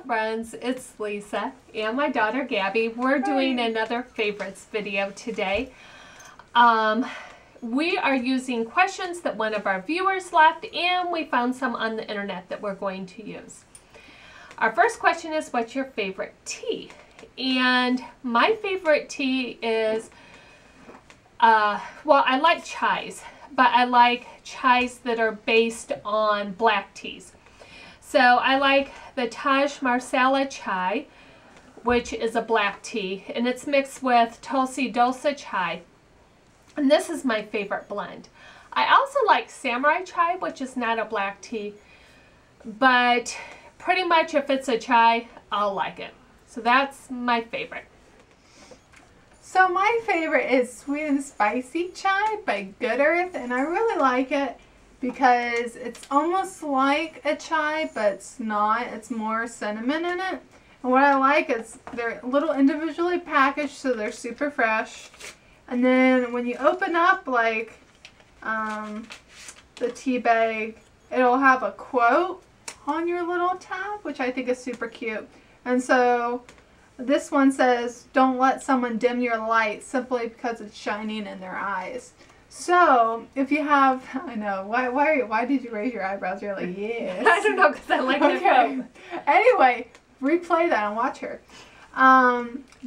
friends, it's Lisa and my daughter Gabby. We're doing another favorites video today. We are using questions that one of our viewers left, and we found some on the internet that we're going to use. Our first question is, what's your favorite tea? And my favorite tea is, well, I like chais, but I like chais that are based on black teas. So I like the Taj Marsala chai, which is a black tea, and it's mixed with Tulsi Dosa chai. And this is my favorite blend. I also like Samurai chai, which is not a black tea, but pretty much if it's a chai, I'll like it. So that's my favorite. So my favorite is Sweet and Spicy Chai by Good Earth, and I really like it because it's almost like a chai, but it's not. It's more cinnamon in it. And what I like is they're a little individually packaged, so they're super fresh. And then when you open up like the tea bag, it'll have a quote on your little tab, which I think is super cute. And so this one says, "Don't let someone dim your light simply because it's shining in their eyes." So if you have, I know, why did you raise your eyebrows? You're like, yes. I don't know, because I like that. Okay. Anyway, replay that and watch her.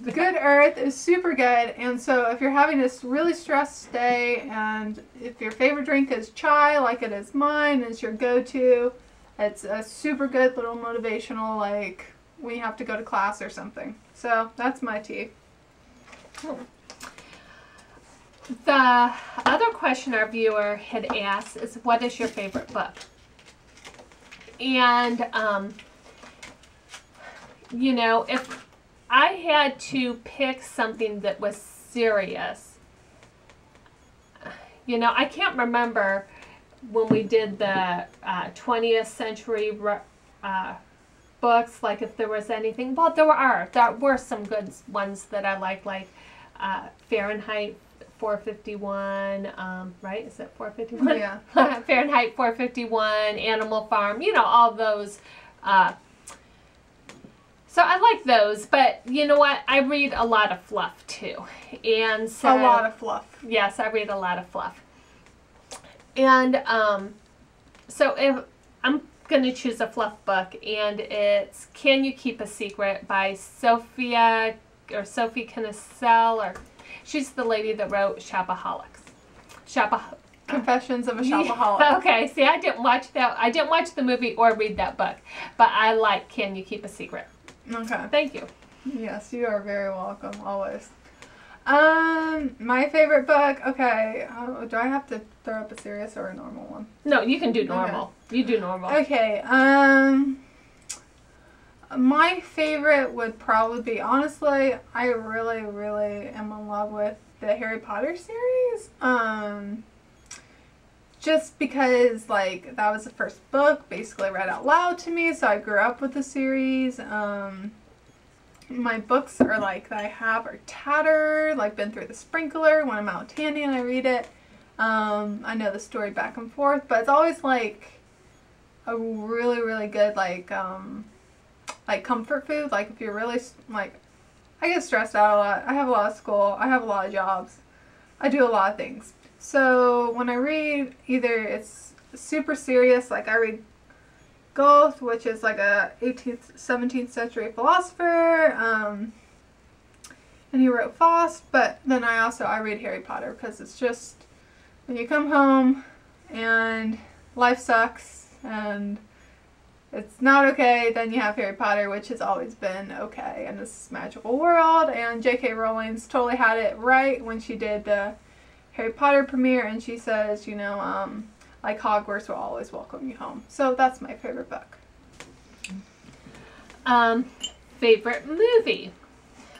Good Earth is super good, and so if you're having this really stressed day, and if your favorite drink is chai, like it is mine, it's your go-to, it's a super good little motivational, like when you have to go to class or something. So that's my tea. Oh. The other question our viewer had asked is, what is your favorite book? And, you know, if I had to pick something that was serious, you know, I can't remember when we did the 20th century books, like if there was anything. Well, there were some good ones that I like Fahrenheit 451, right? Is it 451? Yeah. Fahrenheit 451, Animal Farm, you know, all those. So I like those, but you know what? I read a lot of fluff too. And so, a lot of fluff. Yes, I read a lot of fluff. And so if I'm going to choose a fluff book, and it's Can You Keep a Secret by Sophie Kinsella, or she's the lady that wrote Shopaholics. Confessions of a Shopaholic. Okay, see, I didn't watch that. I didn't watch the movie or read that book, but I like Can You Keep a Secret. Okay. Thank you. Yes, you are very welcome, always. My favorite book, okay, do I have to throw up a serious or a normal one? No, you can do normal. Okay. You do normal. Okay, my favorite would probably be, honestly, I really, really am in love with the Harry Potter series. Just because, like, that was the first book basically read out loud to me, so I grew up with the series. My books are like that I have are tattered, like Been Through the Sprinkler when I'm out tanning and I read it. I know the story back and forth, but it's always like a really, really good like comfort food. Like if you're really like, I get stressed out a lot. I have a lot of school. I have a lot of jobs. I do a lot of things. So when I read, either it's super serious, like I read Goethe, which is like a 18th, 17th century philosopher, and he wrote Faust, but then I read Harry Potter because it's just, when you come home and life sucks and it's not okay, then you have Harry Potter, which has always been okay in this magical world, and J.K. Rowling's totally had it right when she did the Harry Potter premiere, and she says, you know, like Hogwarts will always welcome you home. So that's my favorite book. Favorite movie.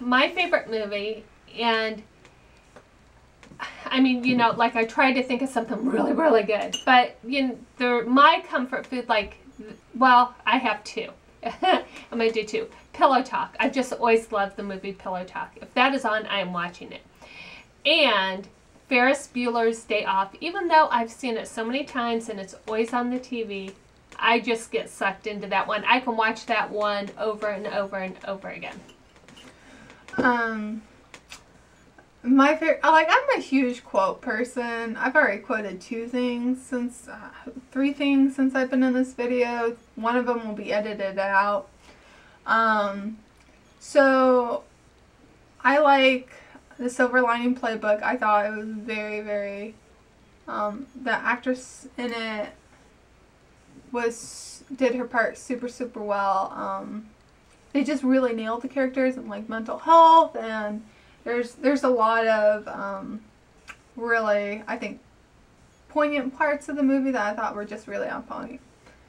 My favorite movie, and I mean, you know, like I tried to think of something really, really good, but you know, my comfort food, like, well, I have two. I'm going to do two. Pillow Talk. I've just always loved the movie Pillow Talk. If that is on, I am watching it. And Ferris Bueller's Day Off, even though I've seen it so many times and it's always on the TV, I just get sucked into that one. I can watch that one over and over and over again. My favorite, like, I'm a huge quote person. I've already quoted 3 things since I've been in this video. One of them will be edited out. So I like the Silver Lining Playbook. I thought it was very, very, the actress in it did her part super, super well. They just really nailed the characters and like mental health, and there's a lot of really, I think, poignant parts of the movie that I thought were just really on point.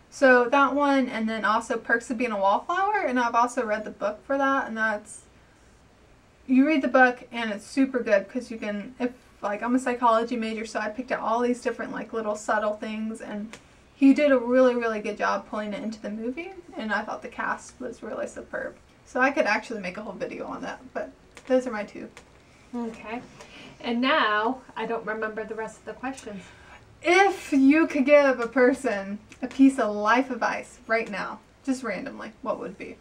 So that one, and then also Perks of Being a Wallflower, and I've also read the book for that, and you read the book and it's super good because you can, like, I'm a psychology major, so I picked out all these different like little subtle things, and he did a really, really good job pulling it into the movie, and I thought the cast was really superb. So I could actually make a whole video on that, but those are my 2. Okay. And now, I don't remember the rest of the questions. If you could give a person a piece of life advice right now, just randomly, what would it be?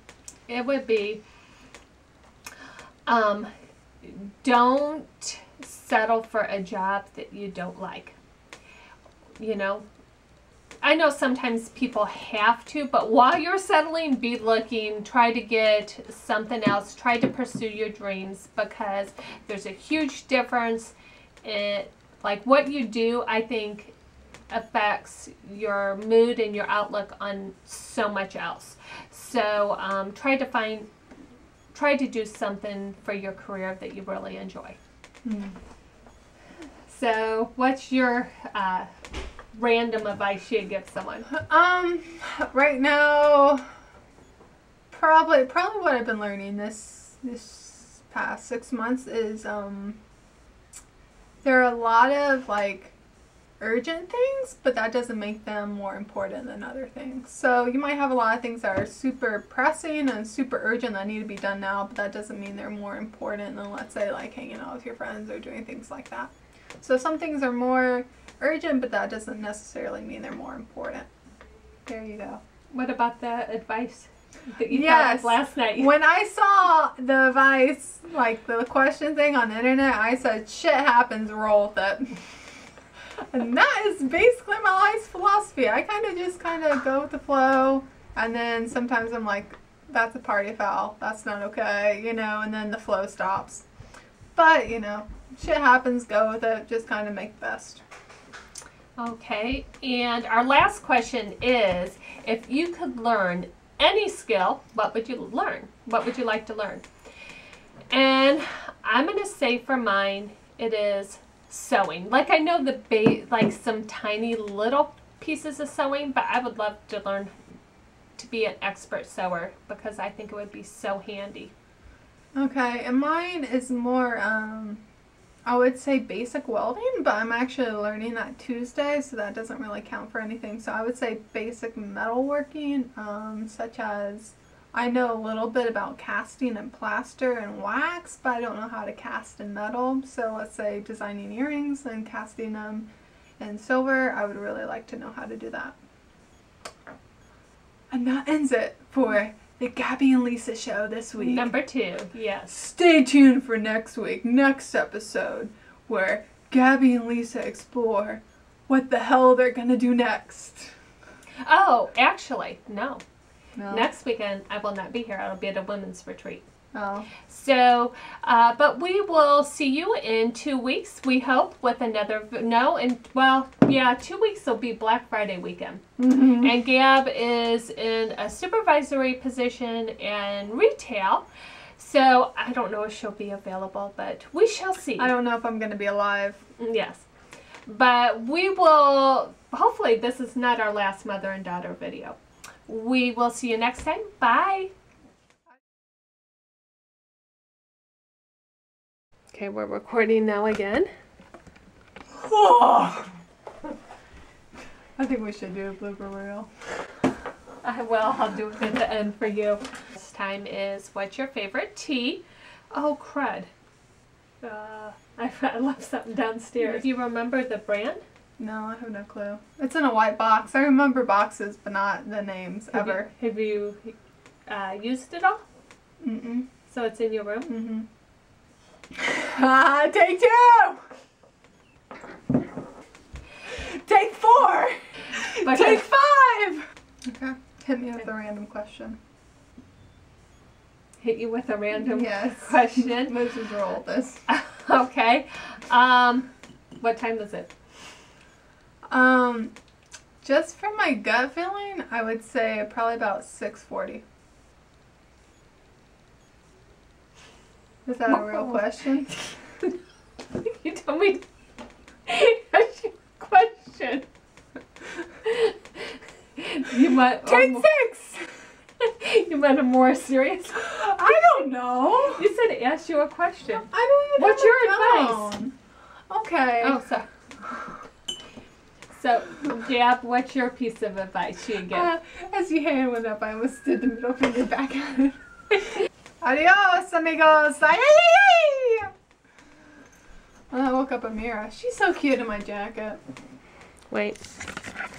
It would be, don't settle for a job that you don't like. You know, I know sometimes people have to, but while you're settling, be looking, try to get something else, try to pursue your dreams, because there's a huge difference in, like, what you do, I think, affects your mood and your outlook on so much else. So try to do something for your career that you really enjoy. So what's your random advice you'd give someone? Right now, probably what I've been learning this past 6 months is there are a lot of like urgent things, but that doesn't make them more important than other things. So you might have a lot of things that are super pressing and super urgent that need to be done now, but that doesn't mean they're more important than, let's say, like hanging out with your friends or doing things like that. So some things are more urgent, but that doesn't necessarily mean they're more important. There you go. What about the advice that you thought of last night? When I saw the advice, like the question thing on the internet, I said, shit happens, roll with it. And that is basically my life's philosophy. I just go with the flow, and then sometimes I'm like, that's a party foul, that's not okay, you know, and then the flow stops. But, you know, shit happens, go with it, just kind of make the best. Okay, and our last question is, if you could learn any skill, what would you learn? What would you like to learn? And I'm going to say for mine, it is sewing. Like, I know like some tiny little pieces of sewing, but I would love to learn to be an expert sewer because I think it would be so handy. Okay, and mine is more, I would say basic welding, but I'm actually learning that Tuesday, so that doesn't really count for anything. So I would say basic metalworking, such as I know a little bit about casting and plaster and wax, but I don't know how to cast in metal. So let's say designing earrings and casting them in silver, I would really like to know how to do that. And that ends it for the Gabby and Lisa show this week. Number 2, yes. Stay tuned for next week, next episode, where Gabby and Lisa explore what the hell they're gonna do next. Oh, actually, no. No? Next weekend, I will not be here. I'll be at a women's retreat. Oh. So, but we will see you in 2 weeks, we hope, with another, 2 weeks will be Black Friday weekend. Mm-hmm. And Gab is in a supervisory position in retail, so I don't know if she'll be available, but we shall see. I don't know if I'm going to be alive. Yes. But we will, hopefully this is not our last mother and daughter video. We will see you next time. Bye. Okay, we're recording now again. Oh. I think we should do a blooper reel. I'll do it at the end for you. This time is, what's your favorite tea? Oh, crud. I left something downstairs. Do you remember the brand? No, I have no clue. It's in a white box. I remember boxes, but not the names ever. Have you used it all? Mm-mm. So it's in your room? Mm-hmm. Take 2! Take 4! Take 5! Okay. Hit me with a random question. Hit you with a random Yes. question? Most of roll this. Okay. What time is it? Just from my gut feeling, I would say probably about 6:40. Is that a real question? You told me that's your question. You want Take 6! You want a more serious? I don't know. You said ask you a question. I don't even What's have your my advice? phone. Okay. Oh, sorry. So, Gab, what's your piece of advice you give? As your hand went up, I almost did the middle finger back at it. Adios, amigos. Ay, ay, ay, ay. I woke up Amira. She's so cute in my jacket. Wait.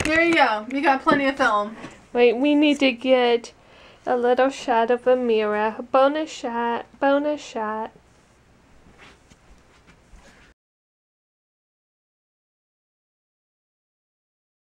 Here you go. You got plenty of film. Wait, we need to get a little shot of Amira. Bonus shot. Bonus shot.